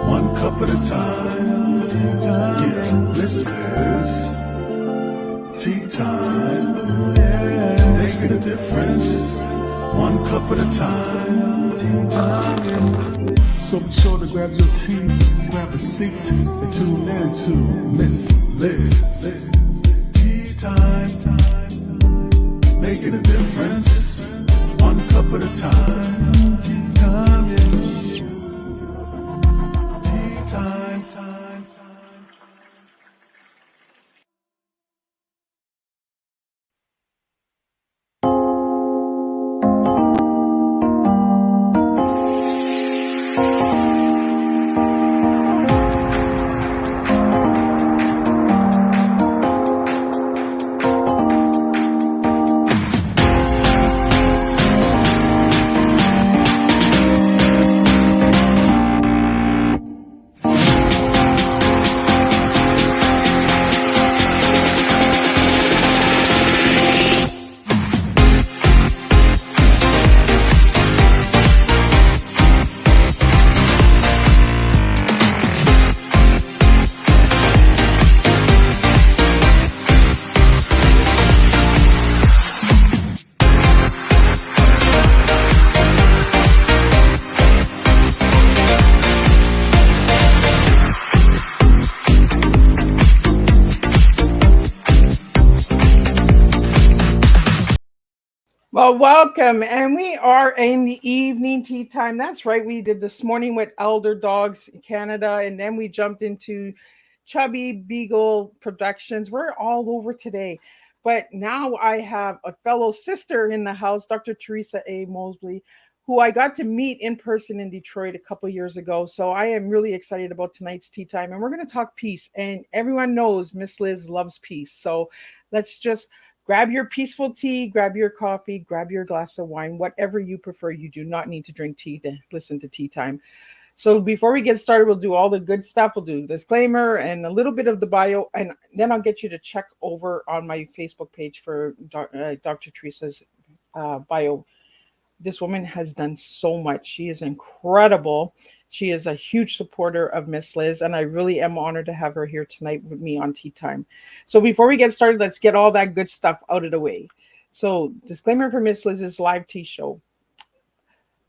one cup at a time. Yeah, Miss Liz. Tea time, yeah, making a difference. One cup at a time. Tea time. So be sure to grab your tea, grab a seat, and tune in to Miss Liz. Tea time, making a difference. One cup at a time. Tea time, yeah. Tea time, time. Well, welcome. And we are in the evening tea time. That's right. We did this morning with Elder Dogs in Canada, and then we jumped into Chubby Beagle Productions. We're all over today. But now I have a fellow sister in the house, Dr. Theresa A. Moseley, who I got to meet in person in Detroit a couple years ago. So I am really excited about tonight's tea time. And we're going to talk peace. And everyone knows Miss Liz loves peace. So let's just grab your peaceful tea, grab your coffee, grab your glass of wine, whatever you prefer. You do not need to drink tea to listen to Tea Time. So before we get started, we'll do all the good stuff. We'll do disclaimer and a little bit of the bio, and then I'll get you to check over on my Facebook page for Dr. Theresa's bio. This woman has done so much. She is incredible. She is a huge supporter of Miss Liz, and I really am honored to have her here tonight with me on Tea Time. So before we get started, let's get all that good stuff out of the way. So disclaimer for Miss Liz's live tea show.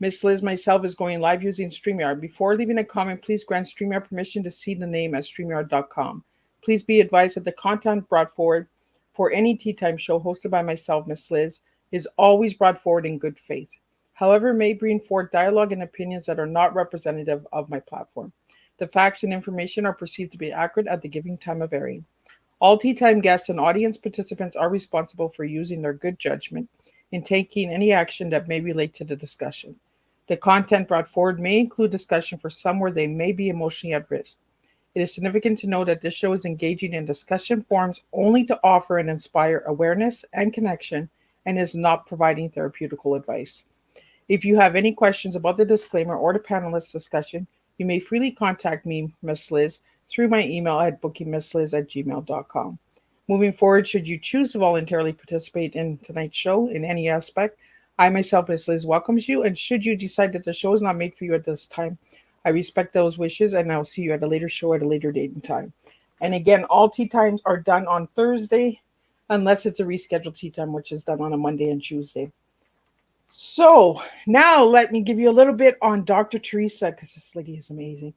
Miss Liz myself is going live using StreamYard. Before leaving a comment, please grant StreamYard permission to see the name at StreamYard.com. Please be advised that the content brought forward for any Tea Time show hosted by myself, Miss Liz, is always brought forward in good faith. However, it may bring forth dialogue and opinions that are not representative of my platform. The facts and information are perceived to be accurate at the given time of airing. All Tea Time guests and audience participants are responsible for using their good judgment in taking any action that may relate to the discussion. The content brought forward may include discussion for some where they may be emotionally at risk. It is significant to know that this show is engaging in discussion forums only to offer and inspire awareness and connection and is not providing therapeutical advice. If you have any questions about the disclaimer or the panelist discussion, you may freely contact me, Miss Liz, through my email at bookingmissliz@gmail.com. Moving forward, should you choose to voluntarily participate in tonight's show in any aspect, I myself, Miss Liz, welcomes you. And should you decide that the show is not made for you at this time, I respect those wishes, and I'll see you at a later show at a later date and time. And again, all tea times are done on Thursday, unless it's a rescheduled tea time, which is done on a Monday and Tuesday. So now let me give you a little bit on Dr. Theresa, because this lady is amazing.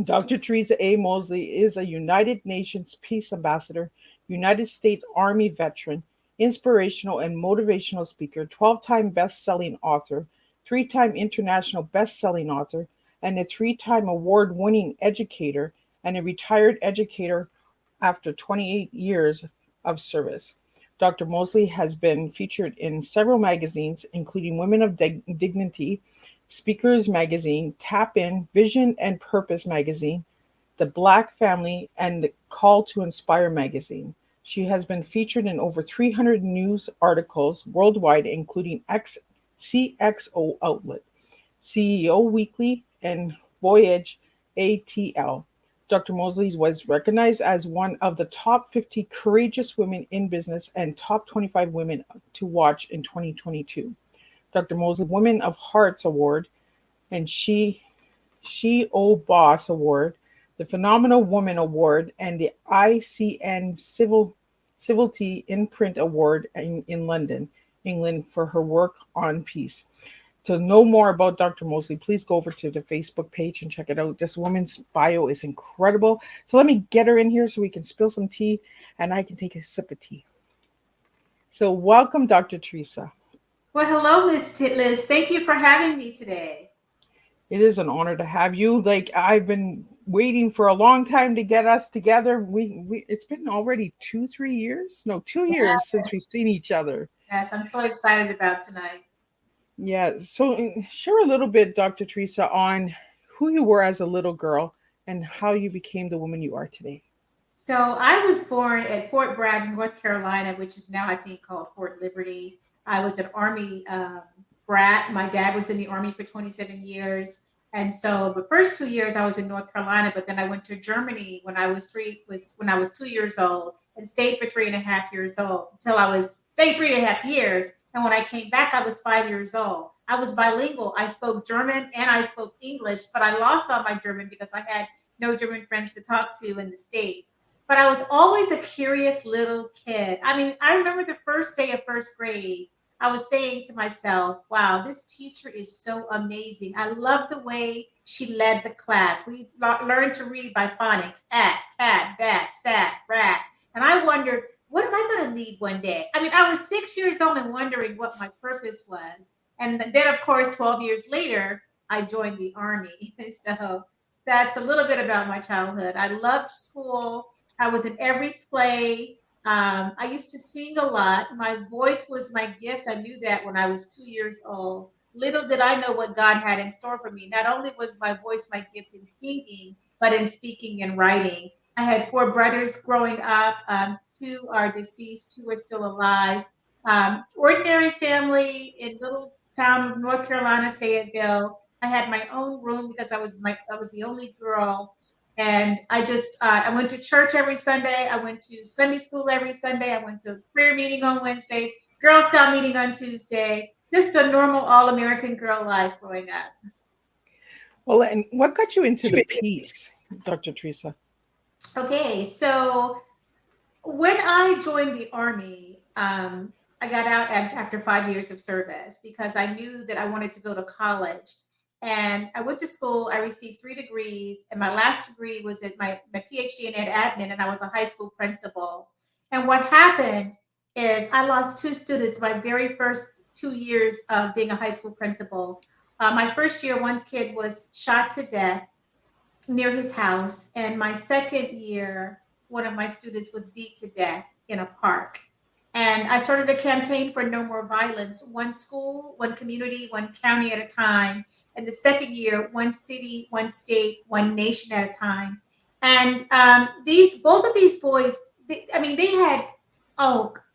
Dr. Theresa A. Moseley is a United Nations Peace Ambassador, United States Army veteran, inspirational and motivational speaker, 12-time best-selling author, 3-time international best-selling author, and a 3-time award-winning educator, and a retired educator after 28 years of service. Dr. Moseley has been featured in several magazines, including Women of Dignity, Speakers Magazine, Tap In, Vision and Purpose Magazine, The Black Family, and the Call to Inspire Magazine. She has been featured in over 300 news articles worldwide, including CXO Outlet, CEO Weekly, and Voyage ATL. Dr. Moseley was recognized as one of the top 50 courageous women in business and top 25 women to watch in 2022. Dr. Moseley Women of Hearts Award, and she She O Boss Award, the Phenomenal Woman Award, and the ICN Civility in Print Award in London, England, for her work on peace. To know more about Dr. Moseley, please go over to the Facebook page and check it out. This woman's bio is incredible. So let me get her in here so we can spill some tea and I can take a sip of tea. So, welcome, Dr. Teresa. Well, hello, Miss Liz. Thank you for having me today. It is an honor to have you. Like, I've been waiting for a long time to get us together. We it's been already 2 3 years, no, 2 years since we've seen each other. Yes, I'm so excited about tonight. Yeah. So, share a little bit, Dr. Teresa, on who you were as a little girl and how you became the woman you are today. So I was born at Fort Bragg, North Carolina, which is now I think called Fort Liberty. I was an Army brat. My dad was in the Army for 27 years, and so the first 2 years I was in North Carolina, but then I went to Germany when I was when I was 2 years old and stayed for 3.5 years old until I was stayed 3.5 years. And when I came back, I was 5 years old. I was bilingual. I spoke German and I spoke English, but I lost all my German because I had no German friends to talk to in the States. But I was always a curious little kid. I mean, I remember the first day of first grade, I was saying to myself, wow, this teacher is so amazing. I love the way she led the class. We learned to read by phonics: at, cat, bat, sat, rat. And I wondered, what am I going to lead one day? I mean, I was 6 years old and wondering what my purpose was. And then, of course, 12 years later, I joined the Army. So that's a little bit about my childhood. I loved school. I was in every play. I used to sing a lot. My voice was my gift. I knew that when I was 2 years old. Little did I know what God had in store for me. Not only was my voice my gift in singing, but in speaking and writing. I had four brothers growing up. Two are deceased, two are still alive. Ordinary family in little town of North Carolina, Fayetteville. I had my own room because I was the only girl, and I went to church every Sunday. I went to Sunday school every Sunday. I went to prayer meeting on Wednesdays, Girl Scout meeting on Tuesday. Just a normal all American girl life growing up. Well, and what got you into the piece, Dr. Teresa? Okay, so when I joined the Army, I got out after 5 years of service because I knew that I wanted to go to college. And I went to school, I received 3 degrees, and my last degree was at my PhD in ed admin, and I was a high school principal. And what happened is I lost two students my very first 2 years of being a high school principal. My first year, one kid was shot to death near his house. And my second year, one of my students was beat to death in a park. And I started a campaign for no more violence, one school, one community, one county at a time. And the second year, one city, one state, one nation at a time. And these both of these boys, they had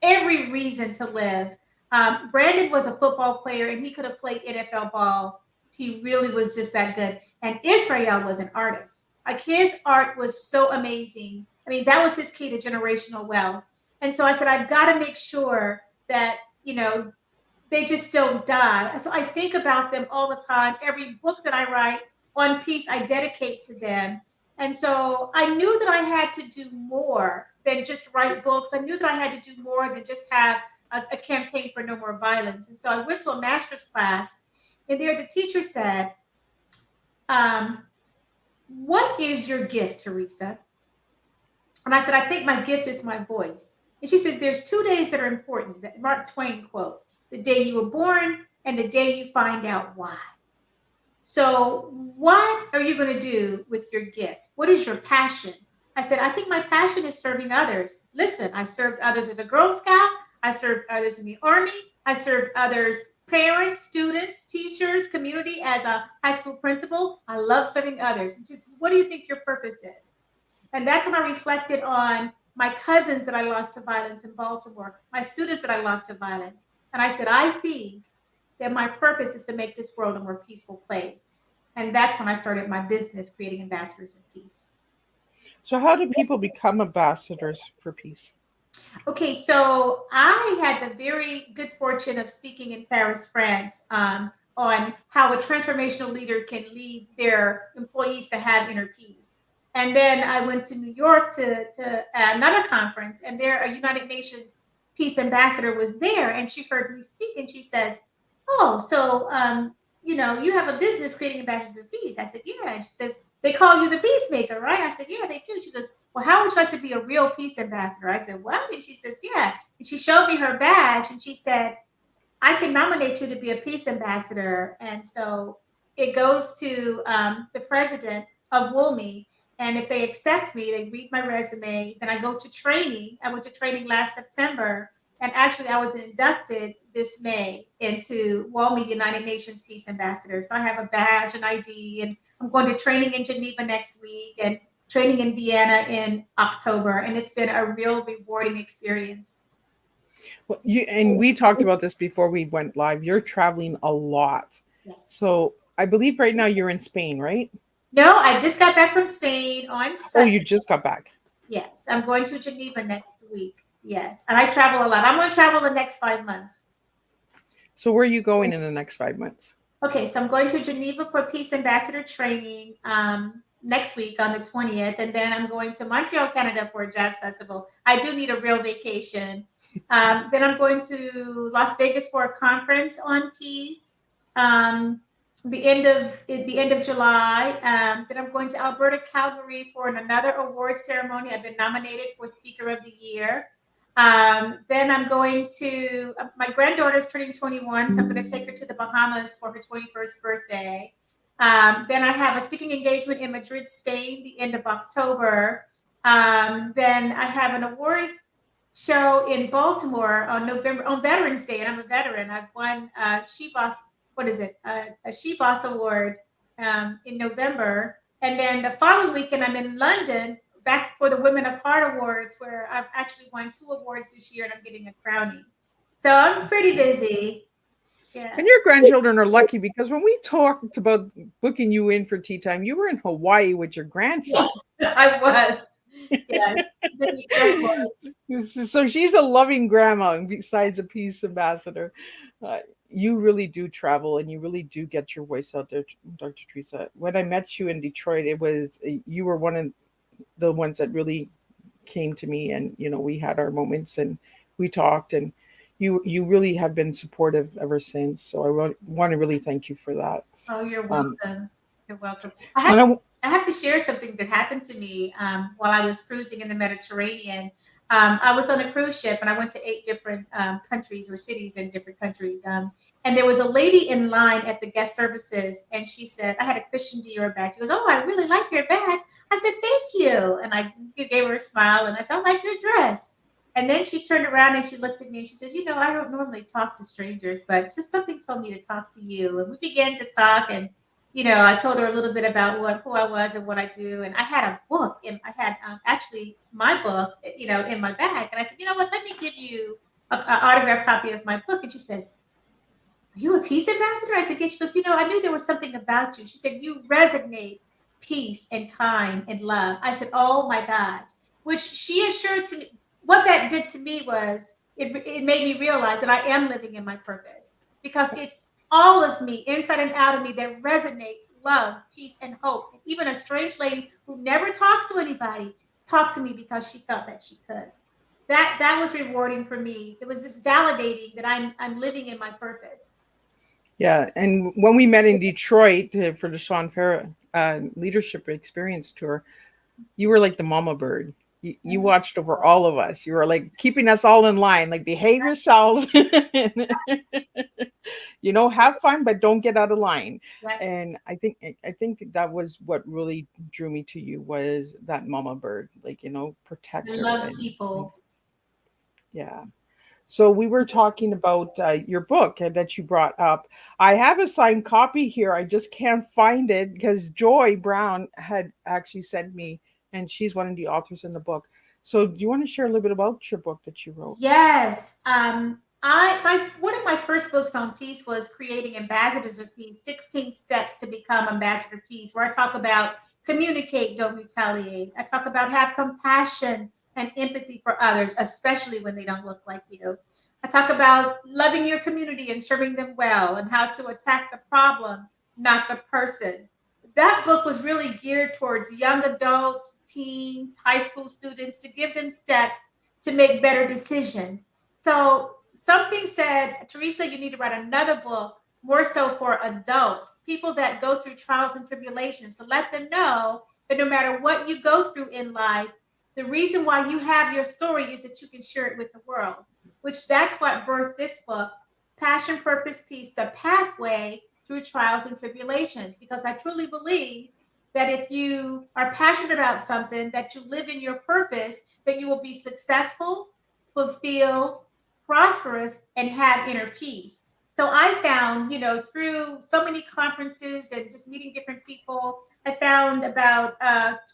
every reason to live. Brandon was a football player, and he could have played NFL ball. He really was just that good. And Israel was an artist. Like his art was so amazing. I mean, that was his key to generational wealth. And so I said, I've got to make sure that, they just don't die. And so I think about them all the time. Every book that I write, one piece I dedicate to them. And so I knew that I had to do more than just write books. I knew that I had to do more than just have a campaign for no more violence. And so I went to a master's class, and there the teacher said, what is your gift, Teresa? And I said, I think my gift is my voice. And she said, there's 2 days that are important, that Mark Twain quote: the day you were born and the day you find out why. So what are you going to do with your gift? What is your passion? I said, I think my passion is serving others. Listen, I served others as a Girl Scout. I served others in the Army. I served others, parents, students, teachers, community as a high school principal. I love serving others. And she says, what do you think your purpose is? And that's when I reflected on my cousins that I lost to violence in Baltimore, my students that I lost to violence. And I said, I think that my purpose is to make this world a more peaceful place. And that's when I started my business, creating ambassadors of peace. So, how do people become ambassadors for peace? Okay, so I had the very good fortune of speaking in Paris, France, on how a transformational leader can lead their employees to have inner peace. And then I went to New York to another conference, and there a United Nations peace ambassador was there, and she heard me speak, and she says, "Oh, so you have a business creating ambassadors of peace." I said, "Yeah." And she says, "They call you the peacemaker, right?" I said, "Yeah, they do." She goes, "Well, how would you like to be a real peace ambassador?" I said, "What?" And she says, "Yeah." And she showed me her badge, and she said, "I can nominate you to be a peace ambassador." And so it goes to the president of WULME. And if they accept me, they read my resume. Then I go to training. I went to training last September. And actually, I was inducted this May into WULME United Nations Peace Ambassador. So I have a badge and ID. And I'm going to training in Geneva next week and training in Vienna in October. And it's been a real rewarding experience. Well, we talked about this before we went live. You're traveling a lot. Yes. So I believe right now you're in Spain, right? No, I just got back from Spain on Oh, Sunday. you just got back. Yes, I'm going to Geneva next week. Yes, and I travel a lot. I'm going to travel the next 5 months. So where are you going in the next 5 months? Okay, so I'm going to Geneva for Peace Ambassador training next week on the 20th, and then I'm going to Montreal, Canada for a jazz festival. I do need a real vacation. Then I'm going to Las Vegas for a conference on peace. The end of July. Then I'm going to Alberta, Calgary for another award ceremony. I've been nominated for Speaker of the Year. Then I'm going to my granddaughter's turning 21, so I'm going to take her to the Bahamas for her 21st birthday. Then I have a speaking engagement in Madrid, Spain, the end of October. Then I have an award show in Baltimore on Veterans Day, and I'm a veteran. I've won She Boss. What is it? A She Boss Award in November, and then the following weekend I'm in London back for the Women of Heart Awards, where I've actually won 2 awards this year, and I'm getting a crowning. So I'm pretty busy. Yeah. And your grandchildren are lucky because when we talked about booking you in for tea time, you were in Hawaii with your grandson. Yes, I was. Yes. So she's a loving grandma, and besides a peace ambassador. You really do travel and you really do get your voice out there, Dr. Theresa. When I met you in Detroit, you were one of the ones that really came to me, and we had our moments and we talked, and you really have been supportive ever since. So I want to really thank you for that. Oh, you're welcome. You're welcome. I have to share something that happened to me while I was cruising in the Mediterranean. I was on a cruise ship and I went to 8 different countries or cities in different countries. And there was a lady in line at the guest services, and she said, I had a Christian Dior bag. She goes, "Oh, I really like your bag." I said, "Thank you." And I gave her a smile and I said, "I like your dress." And then she turned around and she looked at me and she says, "I don't normally talk to strangers, but just something told me to talk to you." And we began to talk, and I told her a little bit about who I was and what I do. And I had a book, and I had actually my book, in my bag. And I said, "You know what? Let me give you an autographed copy of my book." And she says, "Are you a peace ambassador?" I said, "Yeah." She goes, "I knew there was something about you." She said, "You resonate peace and kind and love." I said, "Oh my God," which she assured to me. What that did to me was it made me realize that I am living in my purpose, because it's all of me, inside and out of me, that resonates love, peace, and hope. And even a strange lady who never talks to anybody talked to me because she felt that she could. That was rewarding for me. It was just validating that I'm living in my purpose. Yeah, and when we met in Detroit for the Sean Farrah Leadership Experience Tour, you were like the mama bird. You watched over all of us. You were like keeping us all in line, like behave yourselves. Have fun, but don't get out of line. And I think that was what really drew me to you, was that mama bird, like, protector. I love people. Yeah. So we were talking about your book that you brought up. I have a signed copy here. I just can't find it because Joy Brown had actually sent me, and she's one of the authors in the book. So do you want to share a little bit about your book that you wrote? Yes. One of my first books on peace was Creating Ambassadors of Peace, 16 Steps to Become Ambassador of Peace, where I talk about communicate, don't retaliate. I talk about have compassion and empathy for others, especially when they don't look like you. I talk about loving your community and serving them well and how to attack the problem, not the person. That book was really geared towards young adults, teens, high school students to give them steps to make better decisions. So something said, Theresa, you need to write another book more so for adults, people that go through trials and tribulations. So let them know that no matter what you go through in life, the reason why you have your story is that you can share it with the world, which that's what birthed this book, Passion, Purpose, Peace, the Pathway Through Trials and Tribulations. Because I truly believe that if you are passionate about something, that you live in your purpose, that you will be successful, fulfilled, prosperous, and have inner peace. So I found, through so many conferences and just meeting different people, I found about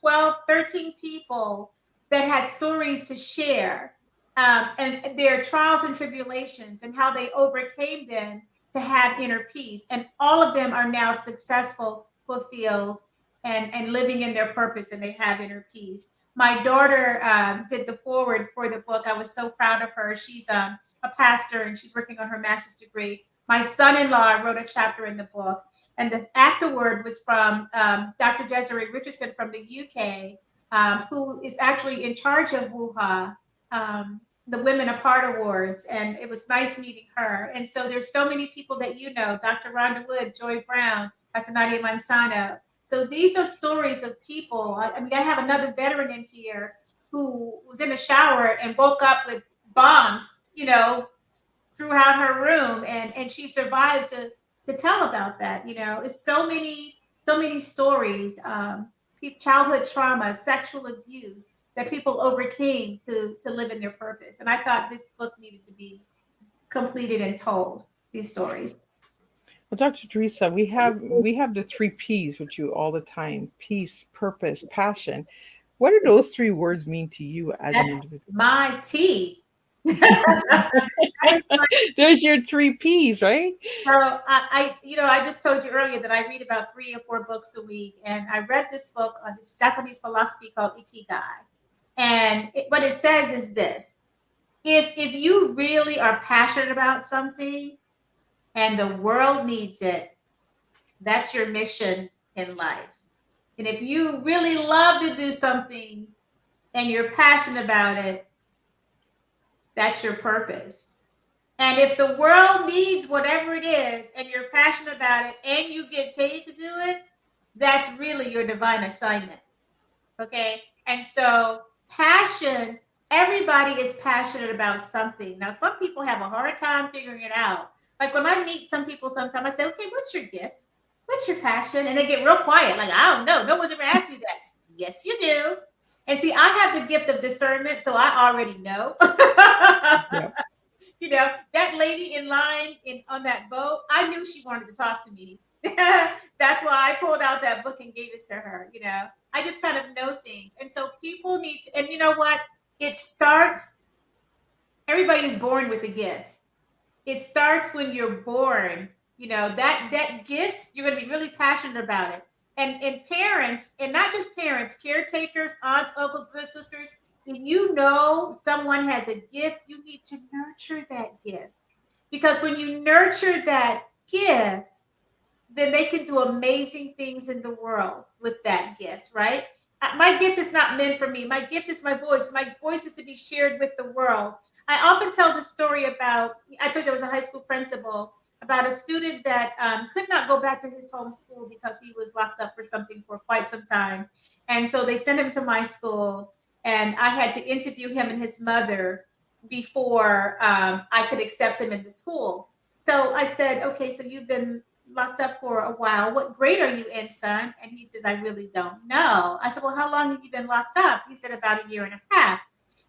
12, 13 people that had stories to share, and their trials and tribulations and how they overcame them to have inner peace. And all of them are now successful, fulfilled, and living in their purpose, and they have inner peace. My daughter did the foreword for the book. I was so proud of her. She's a pastor and she's working on her master's degree. My son-in-law wrote a chapter in the book, and the afterword was from Dr. Desiree Richardson from the UK, who is actually in charge of WUHA, the Women of Heart Awards, and it was nice meeting her. And so there's so many people that Dr. Rhonda Wood, Joy Brown, Dr. Nadia Manzano. So these are stories of people. I mean, I have another veteran in here who was in the shower and woke up with bombs, throughout her room, and she survived to tell about that. It's so many stories, childhood trauma, sexual abuse that people overcame to live in their purpose. And I thought this book needed to be completed and told, these stories. Well, Dr. Theresa, we have the 3 P's with you all the time: peace, purpose, passion. What do those 3 words mean to you as an individual? My tea. There's your 3 P's, right? So I just told you earlier that I read about 3 or 4 books a week, and I read this book on this Japanese philosophy called Ikigai. And what it says is this: if you really are passionate about something and the world needs it, that's your mission in life. And if you really love to do something and you're passionate about it, that's your purpose. And if the world needs whatever it is and you're passionate about it and you get paid to do it, that's really your divine assignment. Okay? And so passion, everybody is passionate about something. Now, some people have a hard time figuring it out. Like when I meet some people sometimes, I say, okay, what's your gift? What's your passion? And they get real quiet. Like, I don't know. No one's ever asked me that. Yes, you do. And see, I have the gift of discernment, so I already know. Yep. That lady in line on that boat, I knew she wanted to talk to me. That's why I pulled out that book and gave it to her. I just kind of know things. And so people need to, and you know what? It starts, everybody is born with a gift. It starts when you're born. That gift, you're going to be really passionate about it. And parents, and not just parents, caretakers, aunts, uncles, brothers, sisters, when you know someone has a gift, you need to nurture that gift. Because when you nurture that gift, then they can do amazing things in the world with that gift, right? My gift is not meant for me. My gift is my voice. My voice is to be shared with the world. I often tell the story about, I told you I was a high school principal, about a student that could not go back to his home school because he was locked up for something for quite some time. And so they sent him to my school, and I had to interview him and his mother before I could accept him in the school. So I said, okay, so you've been locked up for a while. What grade are you in, son? And he says, I really don't know. I said, well, how long have you been locked up? He said, about 1.5 years. I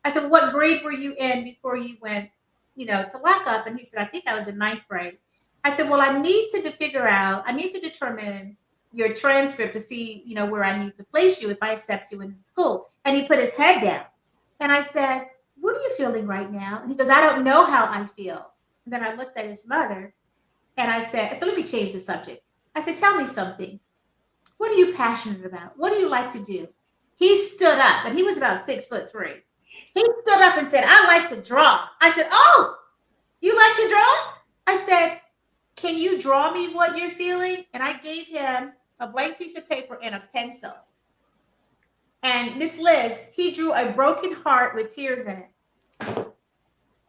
said, what grade were you in before you went, to lock up? And he said, I think I was in 9th grade. I said, well, I need to determine your transcript to see, where I need to place you if I accept you in the school. And he put his head down. And I said, what are you feeling right now? And he goes, I don't know how I feel. And then I looked at his mother and I said, so let me change the subject. I said, tell me something. What are you passionate about? What do you like to do? He stood up, and he was about 6'3". He stood up and said, I like to draw. I said, oh, You like to draw? I said, can you draw me what you're feeling? And I gave him a blank piece of paper and a pencil. And Miss Liz, he drew a broken heart with tears in it.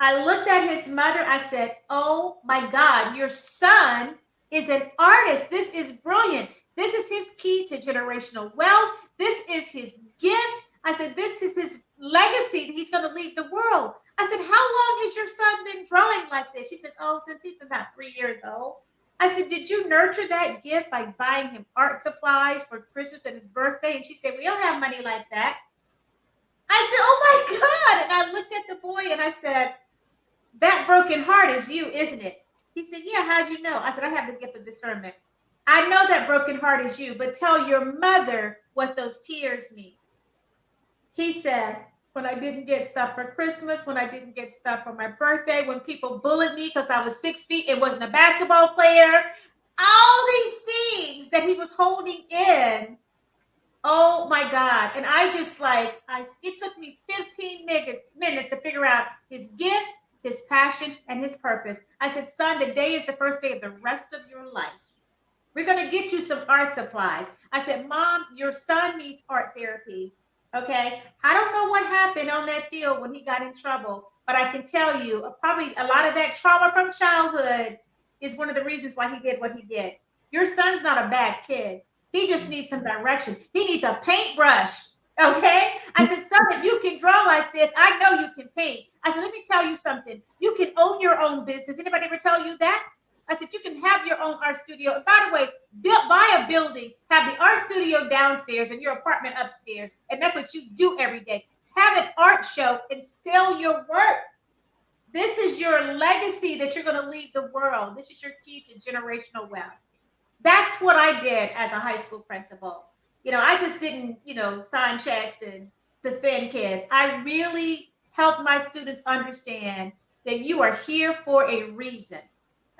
I looked at his mother. I said, oh my God, your son is an artist. This is brilliant. This is his key to generational wealth. This is his gift. I said, this is his legacy that he's going to leave the world. I said, how long has your son been drawing like this? She says, oh, since he's been about 3 years old. I said, did you nurture that gift by buying him art supplies for Christmas and his birthday? And she said, we don't have money like that. I said, oh my God. And I looked at the boy and I said, that broken heart is you, isn't it? He said, yeah, how'd you know? I said, I have the gift of discernment. I know that broken heart is you, but tell your mother what those tears mean. He said, when I didn't get stuff for Christmas, when I didn't get stuff for my birthday, when people bullied me because I was 6 feet and wasn't a basketball player, all these things that he was holding in. Oh my God. And I just it took me 15 minutes to figure out his gift, his passion, and his purpose. I said, son, today is the first day of the rest of your life. We're going to get you some art supplies. I said, Mom, your son needs art therapy. Okay. I don't know what happened on that field when he got in trouble, but I can tell you probably a lot of that trauma from childhood is one of the reasons why he did what he did. Your son's not a bad kid. He just needs some direction. He needs a paintbrush. Okay. I said, son, if you can draw like this, I know you can paint. I said, let me tell you something. You can own your own business. Anybody ever tell you that? I said, you can have your own art studio. And by the way, buy a building, have the art studio downstairs and your apartment upstairs. And that's what you do every day. Have an art show and sell your work. This is your legacy that you're going to leave the world. This is your key to generational wealth. That's what I did as a high school principal. I just didn't, sign checks and suspend kids. I really helped my students understand that you are here for a reason.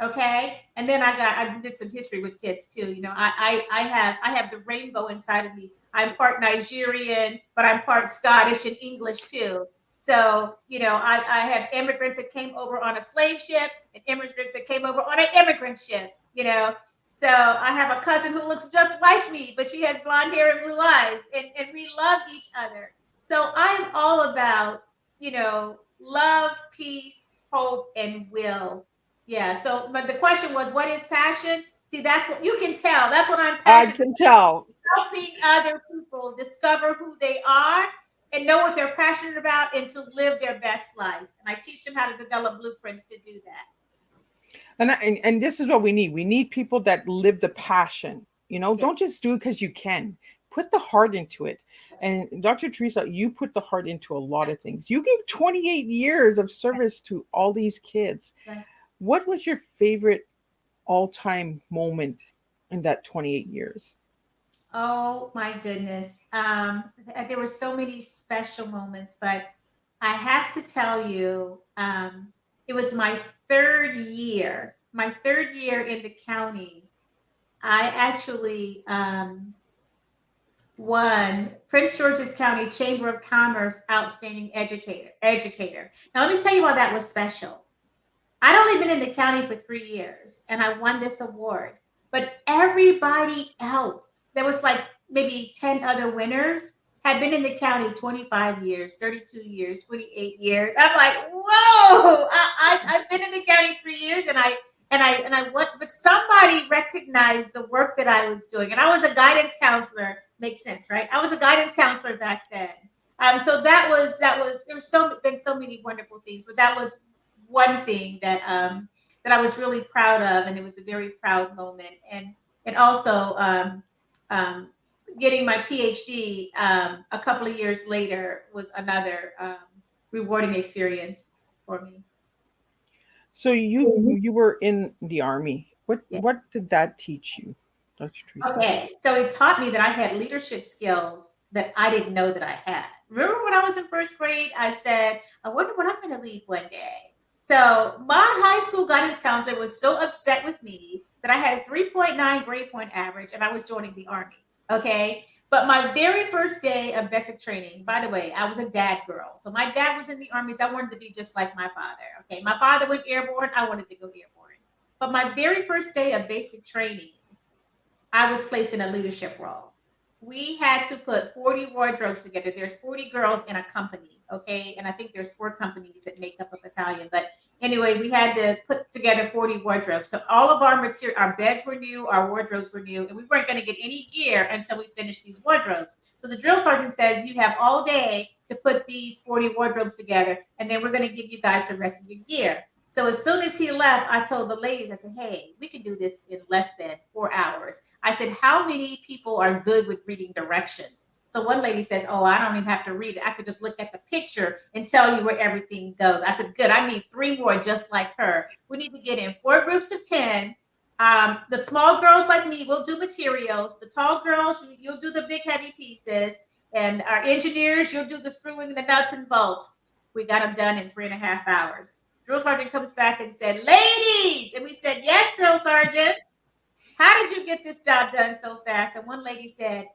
Okay. And then I did some history with kids too. I have the rainbow inside of me. I'm part Nigerian, but I'm part Scottish and English too. So, I have immigrants that came over on a slave ship and immigrants that came over on an immigrant ship, So I have a cousin who looks just like me, but she has blonde hair and blue eyes, and we love each other. So I'm all about, love, peace, hope, and will. Yeah. So, but the question was, what is passion? See, that's what you can tell. That's what I'm passionate I can tell. Helping other people discover who they are and know what they're passionate about and to live their best life. And I teach them how to develop blueprints to do that. And this is what we need. We need people that live the passion. Yeah. Don't just do it because you can. Put the heart into it. And Dr. Theresa, you put the heart into a lot of things. You gave 28 years of service to all these kids. Right. What was your favorite all-time moment in that 28 years? Oh my goodness. There were so many special moments, but I have to tell you, it was my third year in the county. I actually won Prince George's County Chamber of Commerce Outstanding Educator. Now, let me tell you why that was special. I'd only been in the county for 3 years, and I won this award. But everybody else, there was like maybe 10 other winners, had been in the county 25 years, 32 years, 28 years. I'm like, whoa! I've been in the county 3 years, and I went, but somebody recognized the work that I was doing, and I was a guidance counselor. Makes sense, right? I was a guidance counselor back then. So there's been so many wonderful things, but that was one thing that I was really proud of, and it was a very proud moment. And also getting my PhD a couple of years later was another rewarding experience for me. So you were in the Army. What did that teach you, Dr. Theresa? Okay, so it taught me that I had leadership skills that I didn't know that I had. Remember when I was in first grade, I said, I wonder what I'm going to lead one day. So my high school guidance counselor was so upset with me that I had a 3.9 grade point average and I was joining the Army. Okay. But my very first day of basic training, by the way, I was a dad girl. So my dad was in the Army, so I wanted to be just like my father. Okay. My father went airborne. I wanted to go airborne. But my very first day of basic training, I was placed in a leadership role. We had to put 40 wardrobes together. There's 40 girls in a company, okay? And I think there's 4 companies that make up a battalion. But anyway, we had to put together 40 wardrobes. So all of our material, our beds were new, our wardrobes were new, and we weren't going to get any gear until we finished these wardrobes. So the drill sergeant says, you have all day to put these 40 wardrobes together, and then we're going to give you guys the rest of your gear. So as soon as he left, I told the ladies, I said, hey, we can do this in less than 4 hours. I said, how many people are good with reading directions? So one lady says, oh, I don't even have to read it. I could just look at the picture and tell you where everything goes. I said, good, I need 3 more just like her. We need to get in 4 groups of 10. The small girls like me will do materials. The tall girls, you'll do the big heavy pieces. And our engineers, you'll do the screwing, the nuts and bolts. We got them done in 3.5 hours. Drill sergeant comes back and said, ladies, and we said, yes, drill sergeant. How did you get this job done so fast? And one lady said,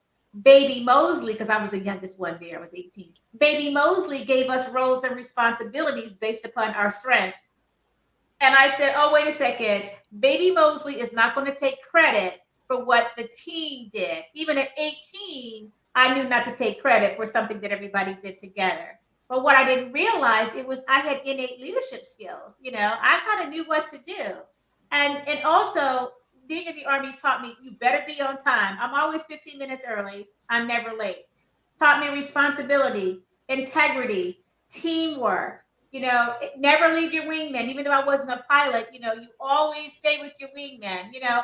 Baby Moseley, because I was the youngest one there, I was 18. Baby Moseley gave us roles and responsibilities based upon our strengths. And I said, oh, wait a second. Baby Moseley is not going to take credit for what the team did. Even at 18, I knew not to take credit for something that everybody did together. But what I didn't realize, it was I had innate leadership skills. You know, I kind of knew what to do. And also, being in the Army taught me you better be on time. I'm always 15 minutes early. I'm never late. Taught me responsibility, integrity, teamwork. You know, never leave your wingman. Even though I wasn't a pilot, you know, you always stay with your wingman. You know,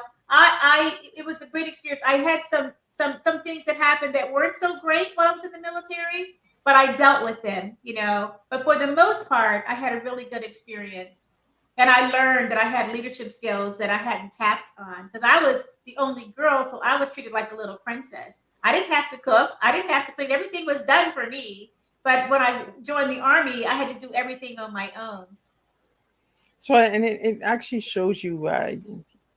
it was a great experience. I had some things that happened that weren't so great while I was in the military, but I dealt with them, you know. But for the most part, I had a really good experience. And I learned that I had leadership skills that I hadn't tapped on because I was the only girl. So I was treated like a little princess. I didn't have to cook. I didn't have to clean. Everything was done for me. But when I joined the Army, I had to do everything on my own. So, and it actually shows you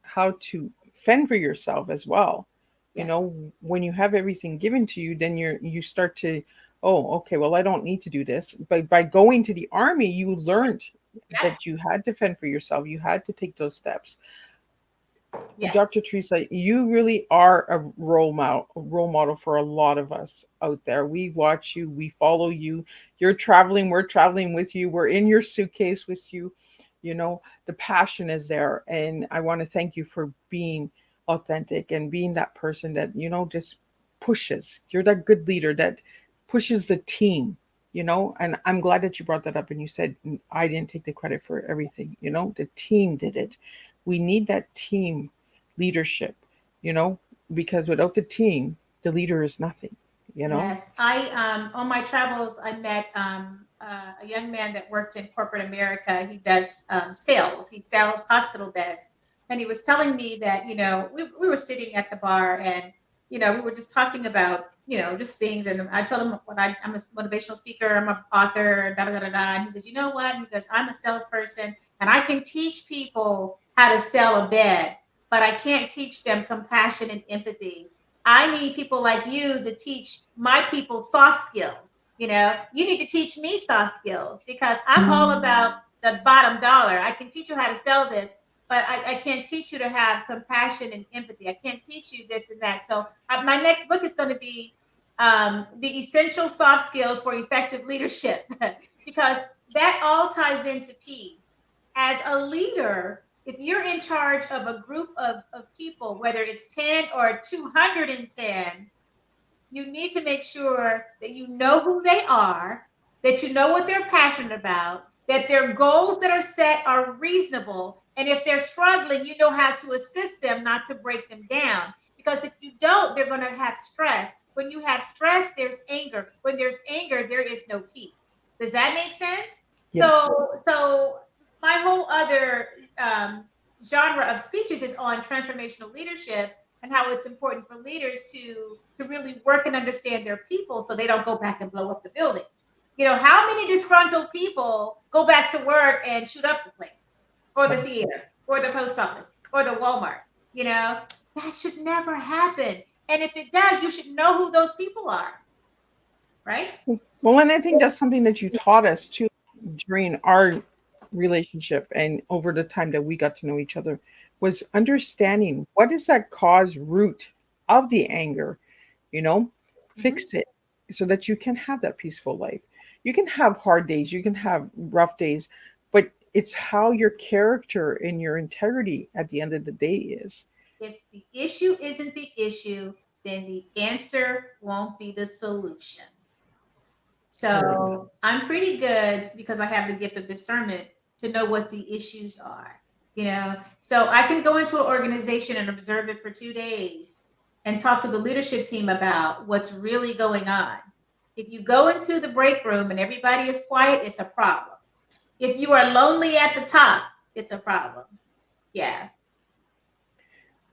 how to fend for yourself as well. You Yes. know, when you have everything given to you, then you start to, oh, okay, well, I don't need to do this. But by going to the Army, you learned Yeah. that you had to fend for yourself. You had to take those steps. Yes. Dr. Teresa, you really are a role model for a lot of us out there. We watch you, we follow you. You're traveling, we're traveling with you, we're in your suitcase with you. You know, the passion is there. And I want to thank you for being authentic and being that person that, you know, just pushes. You're that good leader that pushes the team, you know. And I'm glad that you brought that up and you said, I didn't take the credit for everything. You know, the team did it. We need that team leadership, you know, because without the team, the leader is nothing, you know. Yes, I on my travels I met a young man that worked in corporate America. He does sales. He sells hospital beds, and he was telling me that we were sitting at the bar and we were just talking about just things. And I told him I'm a motivational speaker. I'm an author. Da da da da. Da. And he says, you know what? He goes, I'm a salesperson, and I can teach people how to sell a bed, but I can't teach them compassion and empathy. I need people like you to teach my people soft skills. You need to teach me soft skills because I'm all about the bottom dollar. I can teach you how to sell this, but I can't teach you to have compassion and empathy. I can't teach you this and that. So my next book is going to be the essential soft skills for effective leadership because that all ties into peace. As a leader, if you're in charge of a group of people, whether it's 10 or 210, you need to make sure that you know who they are, that you know what they're passionate about, that their goals that are set are reasonable. And if they're struggling, you know how to assist them, not to break them down. Because if you don't, they're going to have stress. When you have stress, there's anger. When there's anger, there is no peace. Does that make sense? Yes. So my whole other genre of speeches is on transformational leadership and how it's important for leaders to really work and understand their people so they don't go back and blow up the building. How many disgruntled people go back to work and shoot up the place or the theater or the post office or the Walmart? That should never happen. And if it does, you should know who those people are, right? Well, and I think that's something that you taught us too during our relationship and over the time that we got to know each other was understanding what is that cause root of the anger, you know, Mhm. fix it so that you can have that peaceful life. You can have hard days, you can have rough days, but it's how your character and your integrity at the end of the day is. If the issue isn't the issue, then the answer won't be the solution. Very So I'm pretty good because I have the gift of discernment to know what the issues are, you know. So I can go into an organization and observe it for 2 days and talk to the leadership team about what's really going on. If you go into the break room and everybody is quiet, it's a problem. If you are lonely at the top, it's a problem. Yeah.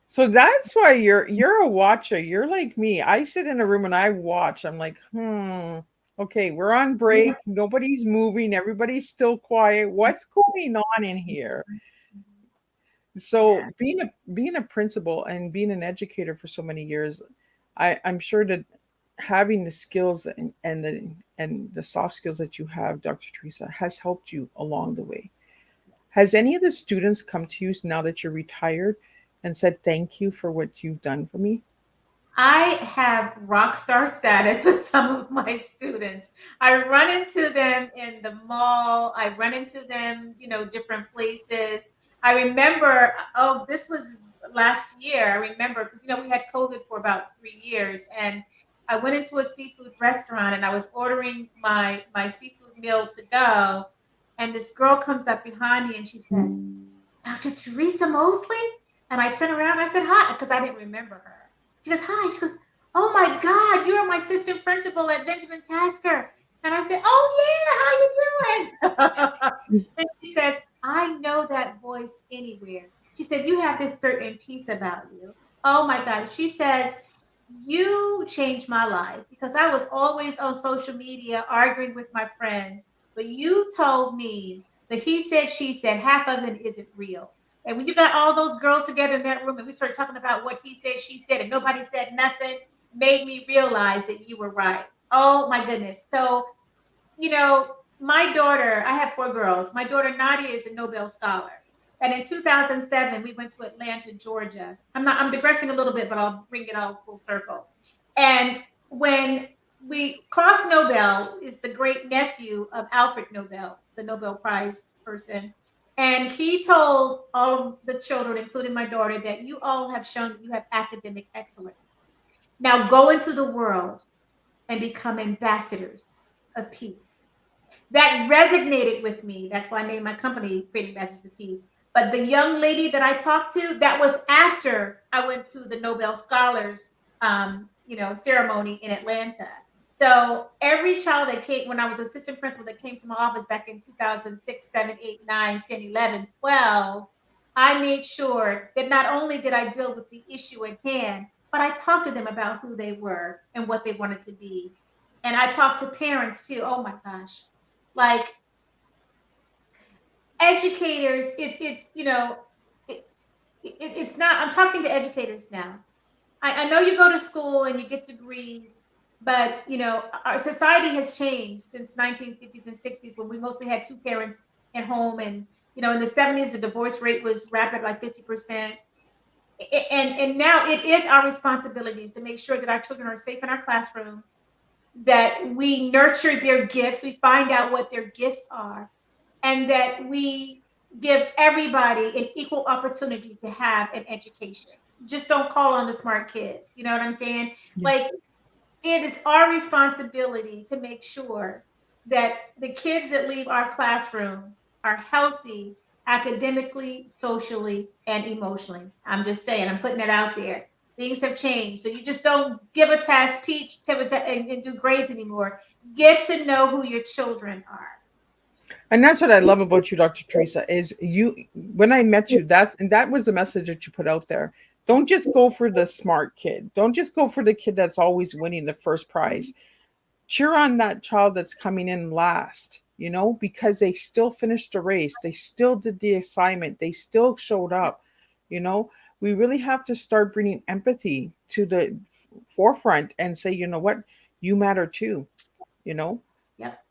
So that's why you're a watcher. You're like me. I sit in a room and I watch. I'm like, okay, we're on break. Nobody's moving. Everybody's still quiet. What's going on in here? So being a principal and being an educator for so many years, I'm sure that having the skills and the soft skills that you have, Dr. Teresa, has helped you along the way. Yes. Has any of the students come to you now that you're retired and said thank you for what you've done for me? I have rock star status with some of my students. I run into them in the mall. I run into them, different places. I remember, oh, this was last year. I remember because, we had COVID for about 3 years. And I went into a seafood restaurant and I was ordering my seafood meal to go. And this girl comes up behind me and she says, Dr. Teresa Moseley? And I turn around and I said, hi, because I didn't remember her. She goes, hi. She goes, oh my God, you're my assistant principal at Benjamin Tasker. And I said, oh yeah, how you doing? And she says, I know that voice anywhere. She said, you have this certain piece about you. Oh my God. She says, you changed my life because I was always on social media arguing with my friends. But you told me that he said, she said, half of it isn't real. And when you got all those girls together in that room and we started talking about what he said, she said, and nobody said nothing, made me realize that you were right. Oh my goodness. So, my daughter, I have 4 girls. My daughter Nadia is a Nobel scholar. And in 2007, we went to Atlanta, Georgia. I'm digressing a little bit, but I'll bring it all full circle. And when Klaus Nobel is the great nephew of Alfred Nobel, the Nobel Prize person. And he told all of the children, including my daughter, that you all have shown that you have academic excellence. Now go into the world and become ambassadors of peace. That resonated with me. That's why I named my company Creating Masters of Peace. But the young lady that I talked to, that was after I went to the Nobel Scholars, ceremony in Atlanta. So every child that came, when I was assistant principal, that came to my office back in 2006, 7, 8, 9, 10, 11, 12, I made sure that not only did I deal with the issue at hand, but I talked to them about who they were and what they wanted to be. And I talked to parents too. Oh my gosh, like educators, it, it's not. I'm talking to educators now. I know you go to school and you get degrees, but our society has changed since 1950s and 60s when we mostly had two parents at home, and in the 70s the divorce rate was rapid, like 50%. And now it is our responsibilities to make sure that our children are safe in our classroom, that we nurture their gifts, we find out what their gifts are, and that we give everybody an equal opportunity to have an education. Just don't call on the smart kids. You know what I'm saying? Yeah. Like, it is our responsibility to make sure that the kids that leave our classroom are healthy academically, socially, and emotionally. I'm just saying, I'm putting that out there. Things have changed. So you just don't give a test, teach, and do grades anymore. Get to know who your children are. And that's what I love about you, Dr. Teresa, is you when I met you, that was the message that you put out there. Don't just go for the smart kid. Don't just go for the kid that's always winning the first prize. Cheer on that child that's coming in last, because they still finished the race. They still did the assignment. They still showed up, you know. We really have to start bringing empathy to the forefront and say, you know what, you matter too, you know. Yep.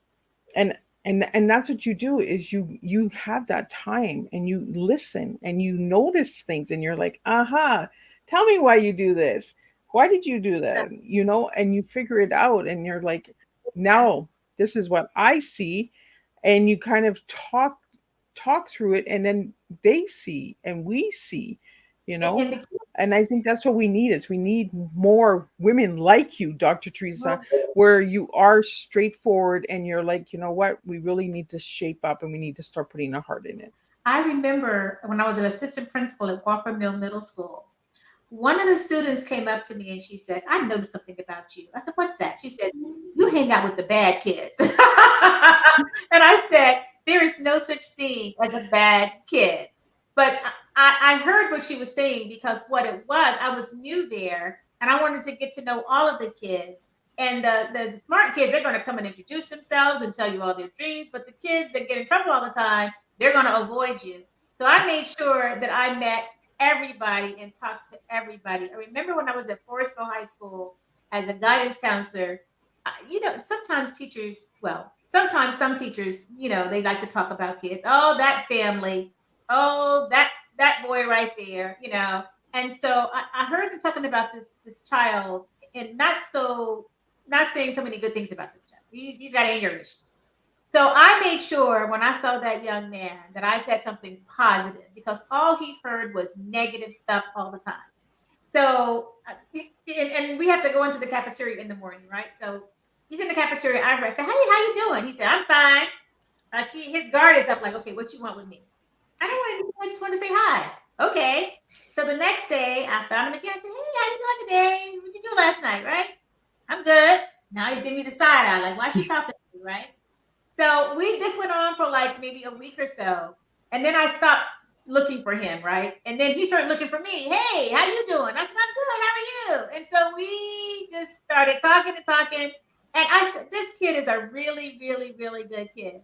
And and that's what you do, is you have that time and you listen and you notice things and you're like, aha, tell me why you do this, why did you do that, you know, and you figure it out and you're like, now this is what I see. And you kind of talk through it, and then they see and we see, you know. And the And I think that's what we need, is we need more women like you, Dr. Teresa, where you are straightforward and you're like, you know what, we really need to shape up and we need to start putting our heart in it. I remember when I was an assistant principal at Walker Mill Middle School, one of the students came up to me and she says, I noticed something about you. I said, what's that? She says, you hang out with the bad kids. And I said, there is no such thing as a bad kid. But I heard what she was saying, because what it was, I was new there and I wanted to get to know all of the kids. And the smart kids, they're going to come and introduce themselves and tell you all their dreams. But the kids that get in trouble all the time, they're going to avoid you. So I made sure that I met everybody and talked to everybody. I remember when I was at Forestville High School as a guidance counselor, sometimes teachers, well, sometimes some teachers, they like to talk about kids. Oh, that family. Oh, that boy right there. And so I heard them talking about this child, and not saying so many good things about this child. He's got anger issues. So I made sure when I saw that young man that I said something positive, because all he heard was negative stuff all the time. So, and we have to go into the cafeteria in the morning, right? So he's in the cafeteria. I said, "Hey, how you doing?" He said, "I'm fine." Like his guard is up. Like, okay, what you want with me? I don't want anything. I just want to say hi. Okay. So the next day, I found him again. I said, "Hey, how you doing today? What you do last night?" Right? I'm good. Now he's giving me the side eye. Like, why is she talking to me? Right? So this went on for like maybe a week or so. And then I stopped looking for him, right? And then he started looking for me. Hey, how you doing? I said, I'm good. How are you? And so we just started talking and talking. And I said, this kid is a really, really, really good kid.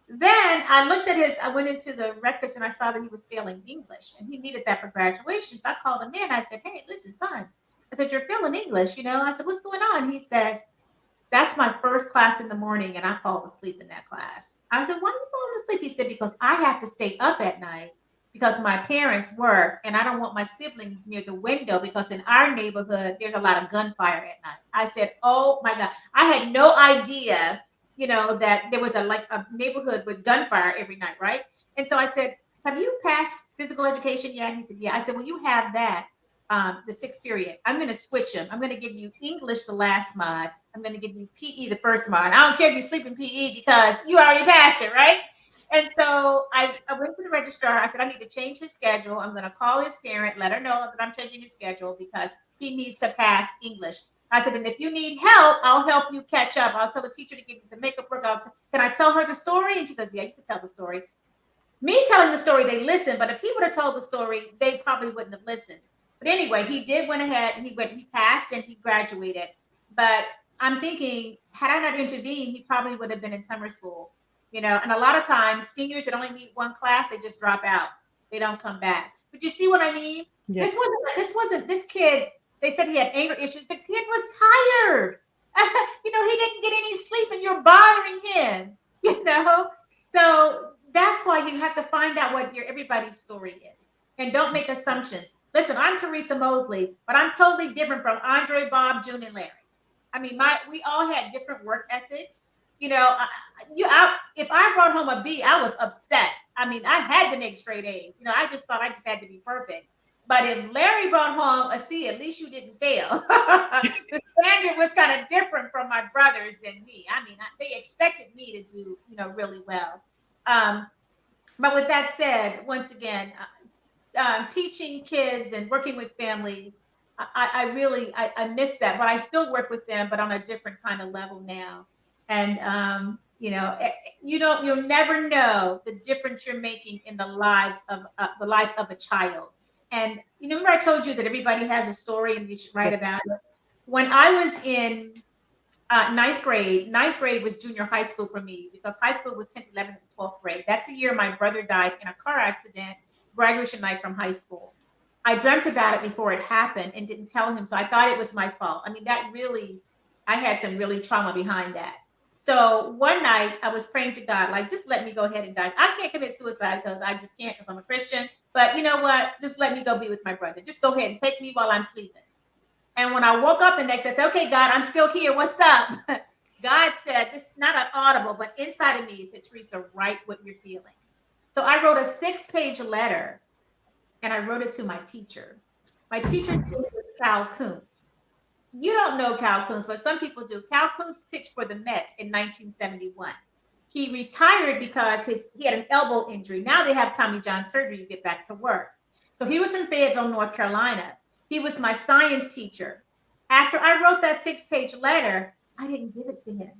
Then I went into the records and I saw that he was failing English and he needed that for graduation. So I called him in. I said, hey, listen, son. I said, you're failing English, I said, what's going on? He says, that's my first class in the morning, and I fall asleep in that class. I said, why are you falling asleep? He said, because I have to stay up at night because my parents work, and I don't want my siblings near the window because in our neighborhood, there's a lot of gunfire at night. I said, oh my God. I had no idea, that there was a neighborhood with gunfire every night, right? And so I said, have you passed physical education yet? He said, yeah. I said, well, you have that. The sixth period. I'm going to switch them. I'm going to give you English the last mod. I'm going to give you PE the first mod. I don't care if you sleep in PE because you already passed it, right? And so I went to the registrar. I said, I need to change his schedule. I'm going to call his parent, let her know that I'm changing his schedule because he needs to pass English. I said, and if you need help, I'll help you catch up. I'll tell the teacher to give you some makeup work. Can I tell her the story? And she goes, yeah, you can tell the story. Me telling the story, they listened. But if he would have told the story, they probably wouldn't have listened. But anyway, he went ahead. He passed and he graduated. But I'm thinking, had I not intervened, he probably would have been in summer school. And a lot of times seniors that only need one class, they just drop out. They don't come back. But you see what I mean? Yeah. This kid, they said he had anger issues. The kid was tired. He didn't get any sleep and you're bothering him, So that's why you have to find out what everybody's story is. And don't make assumptions. Listen, I'm Theresa Moseley, but I'm totally different from Andre, Bob, June, and Larry. I mean, we all had different work ethics. If I brought home a B, I was upset. I mean, I had to make straight A's. I just thought I just had to be perfect. But if Larry brought home a C, at least you didn't fail. The standard was kind of different from my brothers and me. I mean, they expected me to do, really well. But with that said, once again, teaching kids and working with families, I really miss that, but I still work with them, but on a different kind of level now. And you'll never know the difference you're making in the life of a child. And remember I told you that everybody has a story and you should write about it. When I was in ninth grade was junior high school for me because high school was 10th, 11th, and 12th grade. That's the year my brother died in a car accident, graduation night from high school. I dreamt about it before it happened and didn't tell him. So I thought it was my fault. I mean, that really, I had some really trauma behind that. So one night I was praying to God, like, just let me go ahead and die. I can't commit suicide because I just can't because I'm a Christian. But you know what? Just let me go be with my brother. Just go ahead and take me while I'm sleeping. And when I woke up the next day, I said, okay, God, I'm still here. What's up? God said, this is not an audible, but inside of me, he said, Theresa, write what you're feeling. So I wrote a 6-page letter and I wrote it to my teacher. My teacher's name was Cal Kuntz. You don't know Cal Kuntz, but some people do. Cal Kuntz pitched for the Mets in 1971. He retired because he had an elbow injury. Now they have Tommy John surgery to get back to work. So he was from Fayetteville, North Carolina. He was my science teacher. After I wrote that 6-page letter, I didn't give it to him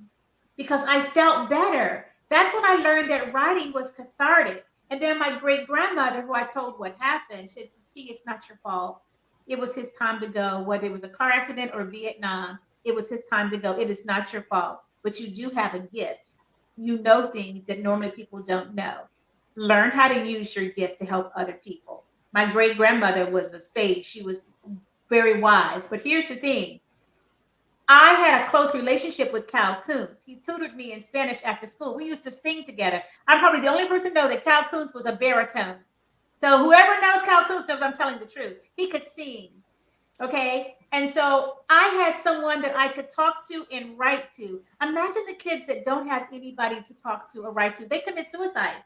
because I felt better. That's when I learned that writing was cathartic. And then my great grandmother, who I told what happened, said, T, it's not your fault. It was his time to go, whether it was a car accident or Vietnam, it was his time to go. It is not your fault, but you do have a gift. You know things that normally people don't know. Learn how to use your gift to help other people. My great grandmother was a sage. She was very wise. But here's the thing. I had a close relationship with Cal Kuntz. He tutored me in Spanish after school. We used to sing together. I'm probably the only person to know that Cal Kuntz was a baritone. So whoever knows Cal Kuntz knows I'm telling the truth. He could sing. Okay. And so I had someone that I could talk to and write to. Imagine the kids that don't have anybody to talk to or write to. They commit suicide.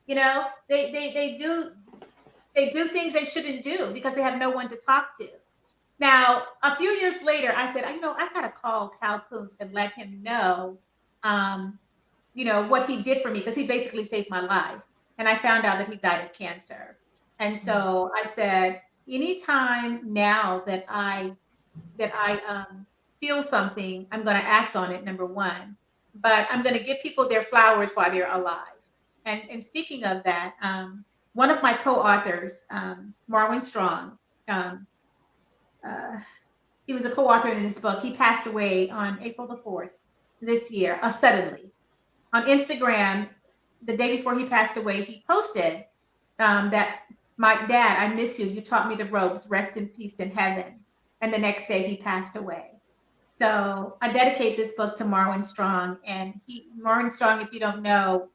You know, they do things they shouldn't do because they have no one to talk to. Now, a few years later, I said, I gotta call Cal Kuntz and let him know, um, what he did for me because he basically saved my life. And I found out that he died of cancer. And so I said, anytime now that I feel something, I'm going to act on it. Number one, but I'm going to give people their flowers while they're alive. And speaking of that, one of my co-authors, Marwin Strong, um, uh, he was a co-author in this book. He passed away on April the 4th this year, suddenly on Instagram. The day before he passed away, he posted that my dad, I miss you. You taught me the ropes. Rest in peace in heaven. And the next day he passed away. So I dedicate this book to Marwin Strong. And Marwin Strong, if you don't know,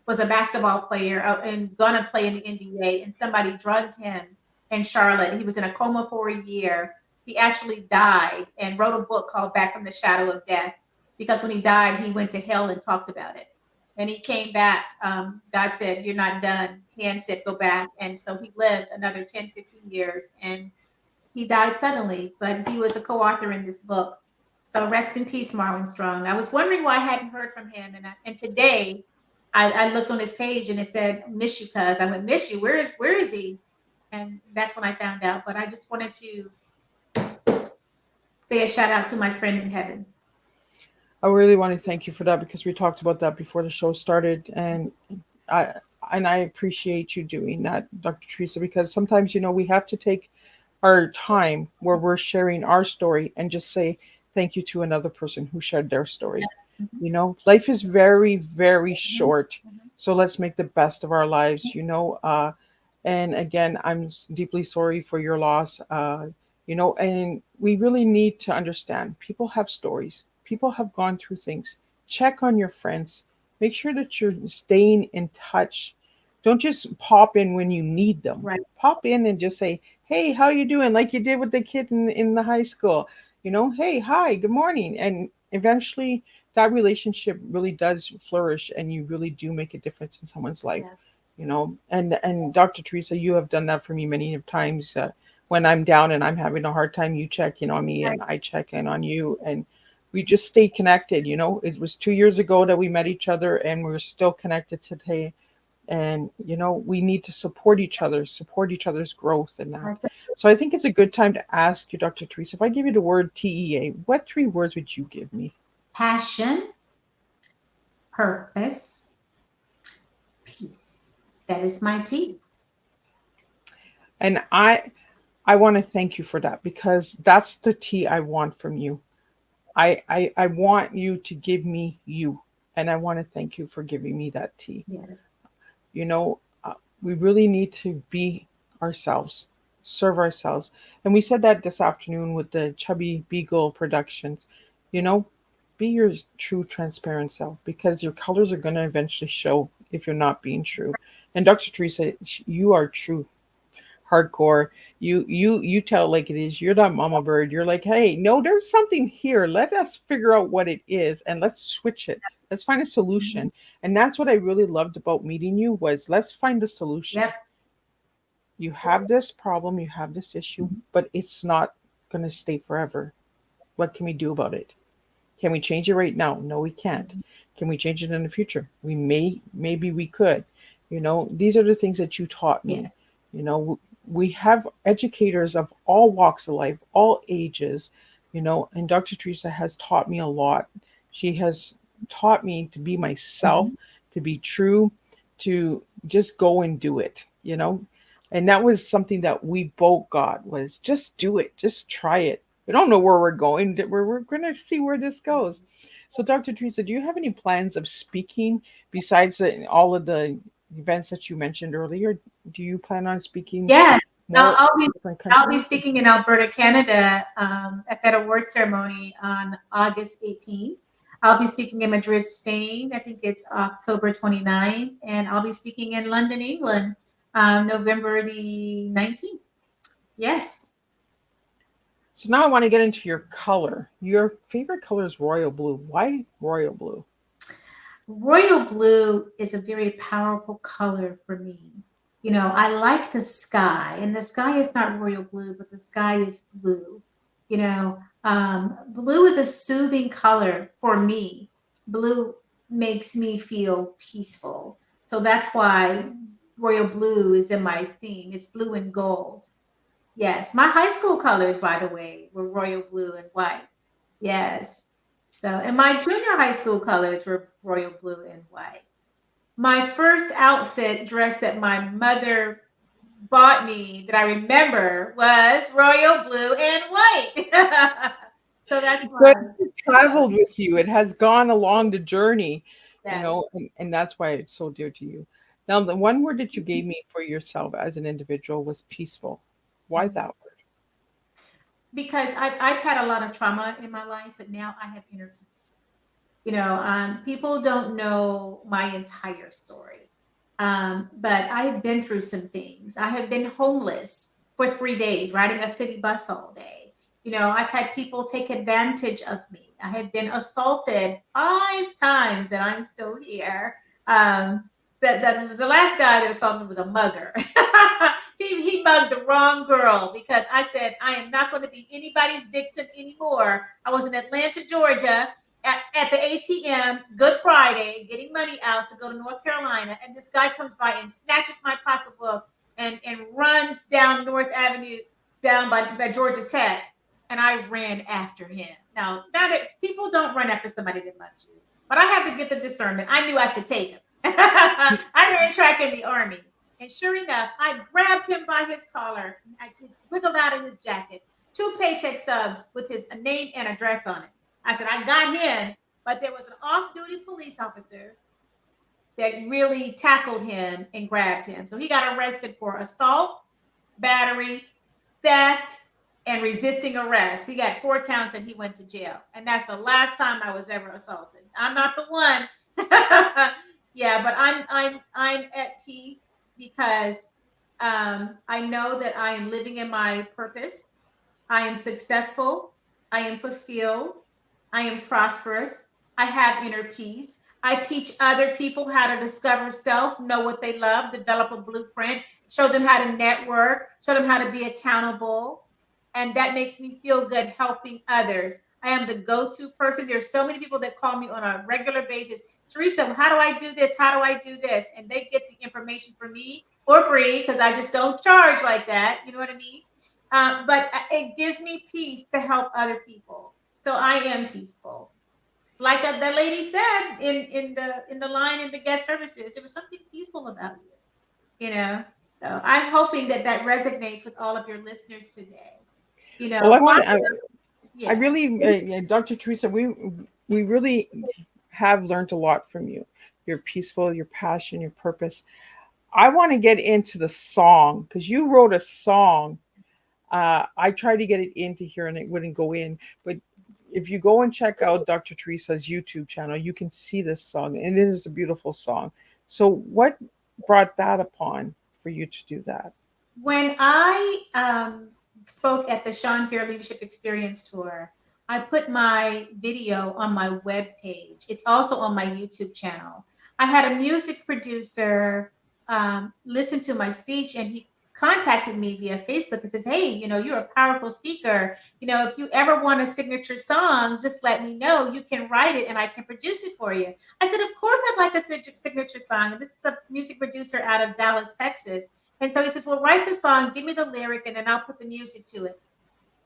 was a basketball player and gonna play in the NBA. And somebody drugged him in Charlotte. He was in a coma for a year. He actually died and wrote a book called Back from the Shadow of Death because when he died, he went to hell and talked about it. And he came back. God said, you're not done. Hand said, go back. And so he lived another 10, 15 years and he died suddenly, but he was a co-author in this book. So rest in peace, Marwin Strong. I was wondering why I hadn't heard from him. And today I looked on his page and it said, miss you, cuz. I went, miss you. Where is he? And that's when I found out. But I just wanted to say a shout out to my friend in heaven. I really want to thank you for that because we talked about that before the show started, I I appreciate you doing that, Dr. Theresa, because sometimes we have to take our time where we're sharing our story and just say thank you to another person who shared their story. Mhm, Life is very, very mhm, short, mhm. so let's make the best of our lives. And again, I'm deeply sorry for your loss. And we really need to understand people have stories, people have gone through things. Check on your friends, make sure that you're staying in touch. Don't just pop in when you need them. Right. Pop in and just say, hey, how you doing? Like you did with the kid in the high school. Hey, hi, good morning. And eventually that relationship really does flourish and you really do make a difference in someone's life. Yeah. And Dr. Theresa, you have done that for me many times. When I'm down and I'm having a hard time, you check in on me Right. and I check in on you, and we just stay connected. It was 2 years ago that we met each other and we're still connected today. And we need to support each other's growth and that. That's it. So I think it's a good time to ask you, Dr. Theresa, if I give you the word TEA, what 3 words would you give me? Passion, purpose, peace. That is my tea. And I want to thank you for that because that's the tea I want from you. I want you to give me you. And I want to thank you for giving me that tea. Yes. You know, we really need to be ourselves serve ourselves. And we said that this afternoon with the Chubby Beagle Productions. You know, be your true transparent self, because your colors are going to eventually show if you're not being true. And Dr. Teresa, you are true, hardcore. You tell it like it is. You're that mama bird. You're like, hey, no, there's something here. Let us figure out what it is and let's switch it. Let's find a solution. And that's what I really loved about meeting you, was let's find a solution. Yep. You have this problem, you have this issue, but it's not going to stay forever. What can we do about it? Can we change it right now? No, we can't. Can we change it in the future? Maybe we could. These are the things that you taught me. Yes. You know, we have educators of all walks of life, all ages, and Dr. Teresa has taught me a lot. She has taught me to be myself, Mhm. to be true, to just go and do it. And that was something that we both got, was just do it, just try it. We don't know where we're going. We're going to see where this goes. So, Dr. Teresa, do you have any plans of speaking besides all of the events that you mentioned earlier? Do you plan on speaking Yes. I'll, more I'll be different I'll be countries? speaking in Alberta, Canada, at that award ceremony on August 18th. I'll be speaking in Madrid, Spain. I think it's October 29th, and I'll be speaking in London, England, November the 19th. Yes. So now I want to get into your color. Your favorite color is royal blue. Why royal blue? Royal blue is a very powerful color for me. I like the sky, and the sky is not royal blue, but the sky is blue. Blue is a soothing color for me. Blue makes me feel peaceful. So that's why royal blue is in my theme. It's blue and gold. Yes, my high school colors, by the way, were royal blue and white. Yes. So, and my junior high school colors were royal blue and white. My first outfit dress that my mother bought me that I remember was royal blue and white. So that's So it why. has Yeah. traveled with you. It has gone along the journey, Yes. and that's why it's so dear to you. Now, the one word that you gave me for yourself as an individual was peaceful. Why that word? Because I've had a lot of trauma in my life, but now I have inner peace. People don't know my entire story. But I have been through some things. I have been homeless for 3 days, riding a city bus all day. I've had people take advantage of me. I have been assaulted 5 times, and I'm still here. Um, the last guy that assaulted me was a mugger. He mugged the wrong girl because I said, I am not going to be anybody's victim anymore. I was in Atlanta, Georgia at the ATM, Good Friday, getting money out to go to North Carolina, and this guy comes by and snatches my pocketbook and runs down North Avenue, down by Georgia Tech, and I ran after him. Now that people don't run after somebody that much you, but I have the gift of discernment. I knew I could take him. I ran track in the army, and sure enough, I grabbed him by his collar. And I just wiggled out of his jacket 2 paycheck stubs with his name and address on it. I said, I got him, but there was an off duty police officer that really tackled him and grabbed him. So he got arrested for assault, battery, theft, and resisting arrest. He got 4 counts and he went to jail. And that's the last time I was ever assaulted. I'm not the one. Yeah, but I'm at peace because I know that I am living in my purpose. I am successful. I am fulfilled. I am prosperous. I have inner peace. I teach other people how to discover self, know what they love, develop a blueprint, show them how to network, show them how to be accountable. And that makes me feel good helping others. I am the go to person. There's so many people that call me on a regular basis. Teresa, how do I do this? How do I do this? And they get the information from me for free because I just don't charge like that. You know what I mean? But it gives me peace to help other people. So I am peaceful. Like the lady said in the line in the guest services, there was something peaceful about you. So I'm hoping that that resonates with all of your listeners today. Well, I My want. I yeah. really, yeah, Dr. Teresa, we really have learned a lot from you. Your peaceful, your passion, your purpose. I want to get into the song because you wrote a song I tried to get it into here and it wouldn't go in. But if you go and check out Dr. Teresa's YouTube channel, you can see this song, and it is a beautiful song. So, what brought that upon for you to do that? When I spoke at the Sean Fair Leadership Experience Tour, I put my video on my web page. It's also on my YouTube channel. I had a music producer listen to my speech, and he contacted me via Facebook and says, "Hey, you're a powerful speaker. If you ever want a signature song, just let me know. You can write it and I can produce it for you." I said, "Of course, I'd like a signature song." And this is a music producer out of Dallas, Texas. And so he says, "Well, write the song, give me the lyric, and then I'll put the music to it."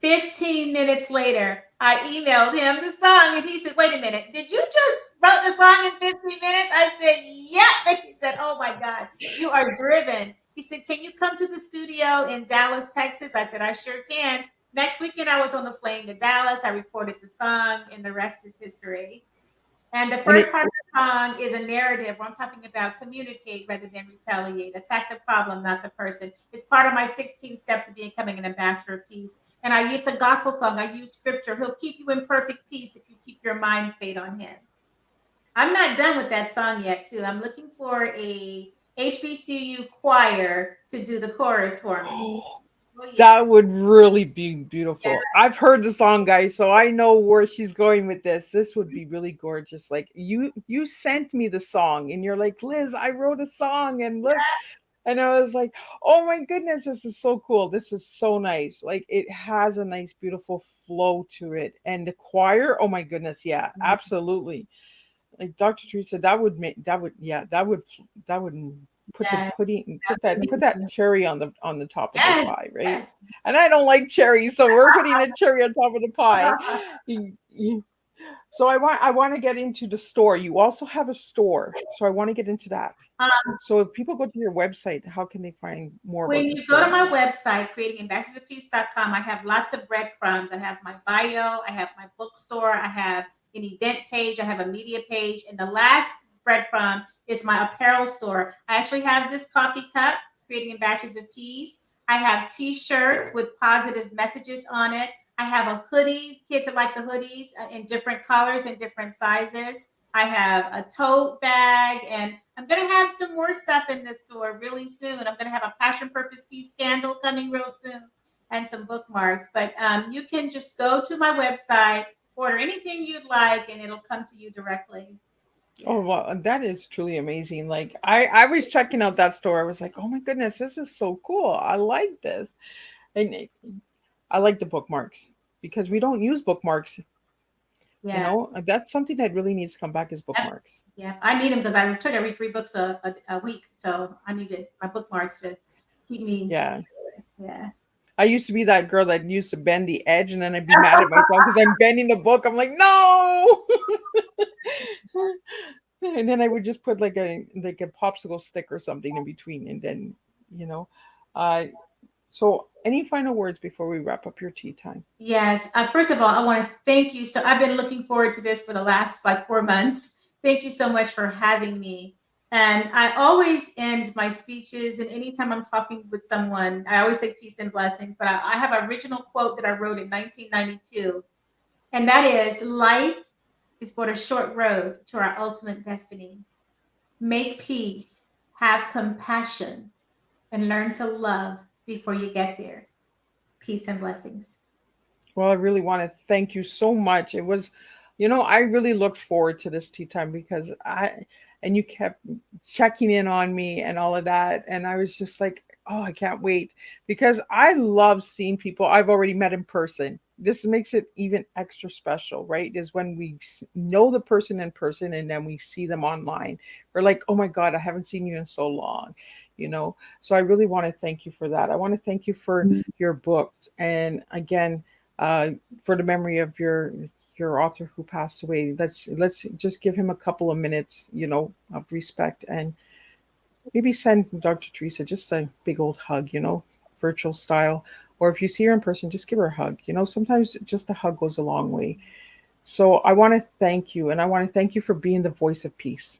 15 minutes later, I emailed him the song, and he said, "Wait a minute, did you just wrote the song in 15 minutes?" I said, "Yep." And he said, "Oh my God, you are driven." He said, "Can you come to the studio in Dallas, Texas?" I said, "I sure can." Next weekend, I was on the plane to Dallas. I recorded the song, and the rest is history. And the And first part of the song is a narrative where I'm talking about communicate rather than retaliate, attack the problem, not the person. It's part of my 16 steps to becoming an ambassador of peace. And it's a gospel song. I use scripture. He'll keep you in perfect peace if you keep your mind stayed on him. I'm not done with that song yet, too. I'm looking for a HBCU choir to do the chorus for me. Oh, that yes. would really be Yeah. beautiful. I've heard the song, guys, so I know where she's going with this. This would be really gorgeous. Like you sent me the song and you're like, "Liz, I wrote a song and look." And I was like, "Oh my goodness, this is so cool. This is so nice." Like it has a nice beautiful flow to it. And the choir, oh my goodness, yeah, absolutely. Like Dr. Teresa, that would make that would yeah, that would put the Yeah. pudding put that Absolutely. cherry on the top of the Yes. pie, right? Yes. And I don't like cherries, so we're putting a cherry on top of the pie. So I want to get into the store. You also have a store, so I want to get into that. So if people go to your website, how can they find more When about the you go to store? my website, creatingambassadorsofpeace.com, I have lots of breadcrumbs. I have my bio, I have my bookstore, I have an event page, I have a media page, and the last breadcrumb is my apparel store. I actually have this coffee cup, Creating Ambassadors of Peace. I have t-shirts with positive messages on it. I have a hoodie, kids that like the hoodies in different colors and different sizes. I have a tote bag, and I'm going to have some more stuff in this store really soon. I'm going to have a Passion Purpose Peace candle coming real soon and some bookmarks. But you can just go to my website, order anything you'd like, and it'll come to you directly. Oh Yeah. well, that is truly amazing. Like I was checking out that store. I was like, "Oh my goodness, this is so cool. I like this." And I like the bookmarks because we don't use bookmarks. Yeah. That's something that really needs to come back is Yep. bookmarks. Yeah. I need them because I try to read 3 books a week. So I needed my bookmarks to keep me. Yeah. Yeah. I used to be that girl that used to bend the edge and then I'd be mad at myself because I'm bending the book. I'm like, no. And then I would just put like a popsicle stick or something in between and then, you know. Uh so any final words before we wrap up your tea time? Yes. First of all, I want to thank you. So I've been looking forward to this for the last like 4 months. Thank you so much for having me. And I always end my speeches, and anytime I'm talking with someone, I always say peace and blessings. But I have an original quote that I wrote in 1992, and that is, "Life is but a short road to our ultimate destiny. Make peace, have compassion, and learn to love before you get there." Peace and blessings. Well, I really want to thank you so much. It was, I really looked forward to this tea time because and you kept checking in on me and all of that. And I was just like, oh, I can't wait because I love seeing people I've already met in person. This makes it even extra special, right? Is when we know the person in person and then we see them online. We're like, oh my God, I haven't seen you in so long. So I really want to thank you for that. I want to thank you for your books. And again, uh, for the memory of your author who passed away. Let's just give him a couple of minutes, of respect, and maybe send Dr. Teresa just a big old hug, virtual style. Or if you see her in person, just give her a hug. Sometimes just a hug goes a long way. So I want to thank you, and I want to thank you for being the voice of peace.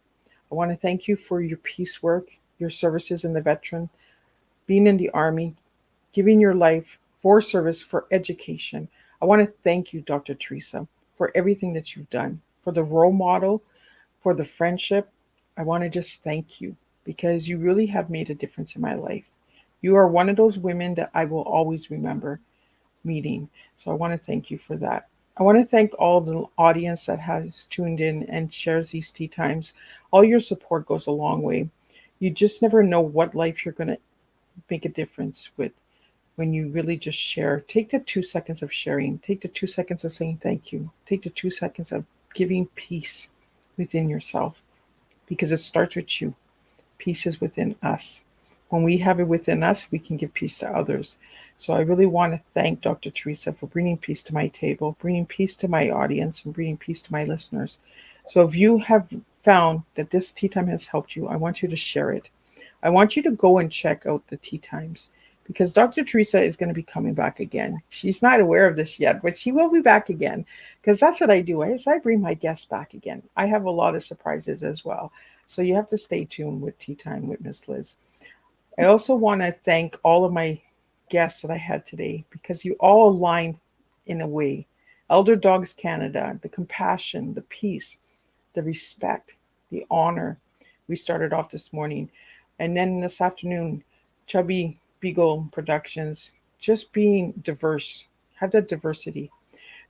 I want to thank you for your peace work, your services in the veteran, being in the army, giving your life for service, for education. I want to thank you, Dr. Teresa, for everything that you've done, for the role model, for the friendship. I want to just thank you because you really have made a difference in my life. You are one of those women that I will always remember meeting. So I want to thank you for that. I want to thank all the audience that has tuned in and shares these tea times. All your support goes a long way. You just never know what life you're going to make a difference with when you really just share. Take the 2 seconds of sharing, take the 2 seconds of saying thank you, take the 2 seconds of giving peace within yourself because it starts with you. Peace is within us. When we have it within us, we can give peace to others. So I really want to thank Dr. Teresa for bringing peace to my table, bringing peace to my audience, and bringing peace to my listeners. So if you have found that this tea time has helped you, I want you to share it. I want you to go and check out the tea times because Dr. Teresa is going to be coming back again. She's not aware of this yet, but she will be back again because that's what I do. I bring my guests back again. I have a lot of surprises as well. So you have to stay tuned with Tea Time with Miss Liz. I also want to thank all of my guests that I had today because you all aligned in a way. Elder Dogs Canada, the compassion, the peace, the respect, the honor. We started off this morning. And then this afternoon, Chubby Beagle Productions, just being diverse, have that diversity.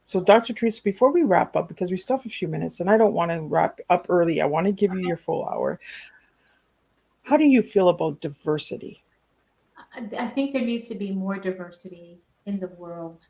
So, Dr. Teresa, before we wrap up, because we still have a few minutes and I don't want to wrap up early, I want to give you your full hour. How do you feel about diversity? I think there needs to be more diversity in the world.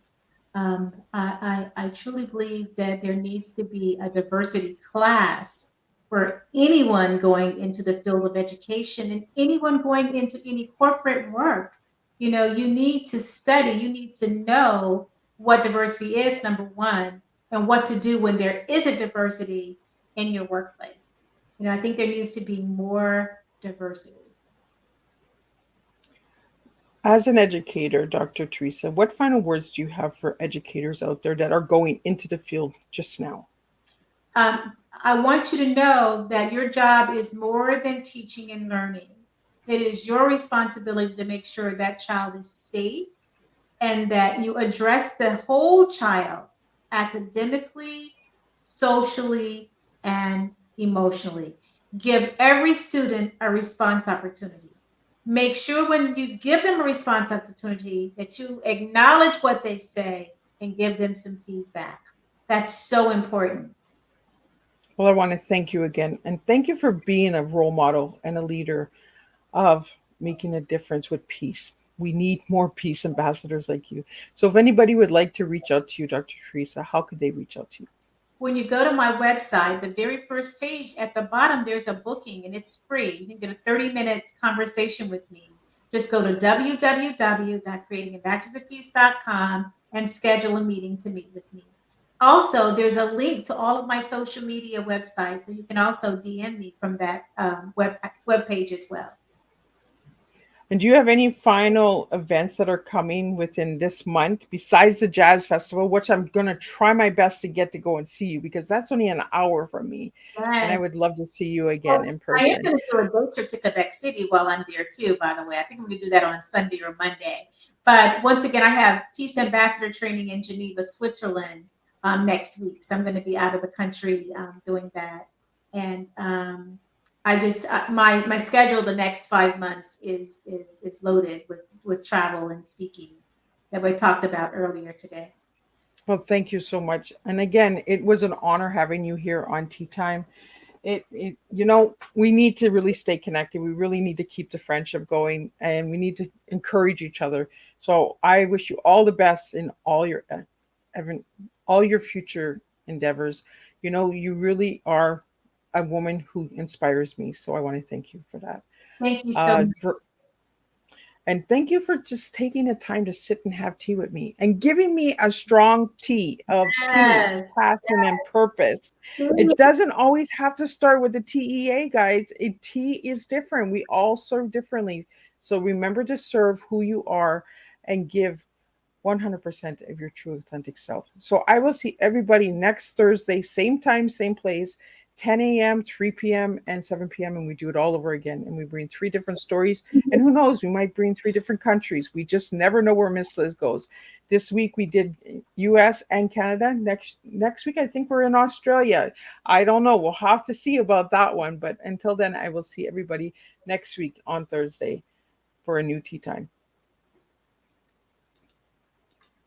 I truly believe that there needs to be a diversity class for anyone going into the field of education and anyone going into any corporate work. You know, you need to study, you need to know what diversity is, number one, and what to do when there isn't diversity in your workplace. You know, I think there needs to be more diversity. As an educator, Dr. Teresa, what final words do you have for educators out there that are going into the field just now? I want you to know that your job is more than teaching and learning. It is your responsibility to make sure that child is safe and that you address the whole child academically, socially, and emotionally. Give every student a response opportunity. Make sure when you give them a response opportunity that you acknowledge what they say and give them some feedback. That's so important. Well, I want to thank you again and thank you for being a role model and a leader of making a difference with peace. We need more peace ambassadors like you. So, if anybody would like to reach out to you, Dr. Teresa, how could they reach out to you? When you go to my website, the very first page at the bottom, there's a booking and it's free. You can get a 30-minute conversation with me. Just go to www.creatingambassadorsofpeace.com and schedule a meeting to meet with me. Also, there's a link to all of my social media websites, so you can also DM me from that web page as well. And do you have any final events that are coming within this month besides the Jazz Festival, which I'm going to try my best to get to go and see you because that's only an hour from me. And I Yes. would love to see you again Well, in I am person. going to do a day trip to Quebec City while I'm there too, by the way. I think I'm going to do that on Sunday or Monday. But once again, I have Peace Ambassador training in Geneva, Switzerland next week. So I'm going to be out of the country doing that. And I just my schedule the next 5 months is loaded with travel and speaking that we talked about earlier today. Well, thank you so much. And again, it was an honor having you here on Tea Time. We need to really stay connected. We really need to keep the friendship going and we need to encourage each other. So I wish you all the best in even all your future endeavors. You really are a woman who inspires me. So I want to thank you for that. Thank you so Uh, much. for, and thank you for just taking the time to sit and have tea with me and giving me a strong tea of peace, Yes. passion, and purpose. It doesn't always have to start with the TEA, guys. Tea is different. We all serve differently. So remember to serve who you are and give 100% of your true authentic self. So I will see everybody next Thursday, same time, same place. 10 a.m., 3 p.m., and 7 p.m., and we do it all over again. And we bring 3 different stories. And who knows, we might bring 3 different countries. We just never know where Miss Liz goes. This week we did US and Canada. Next week I think we're in Australia. I don't know. We'll have to see about that one. But until then, I will see everybody next week on Thursday for a new tea time.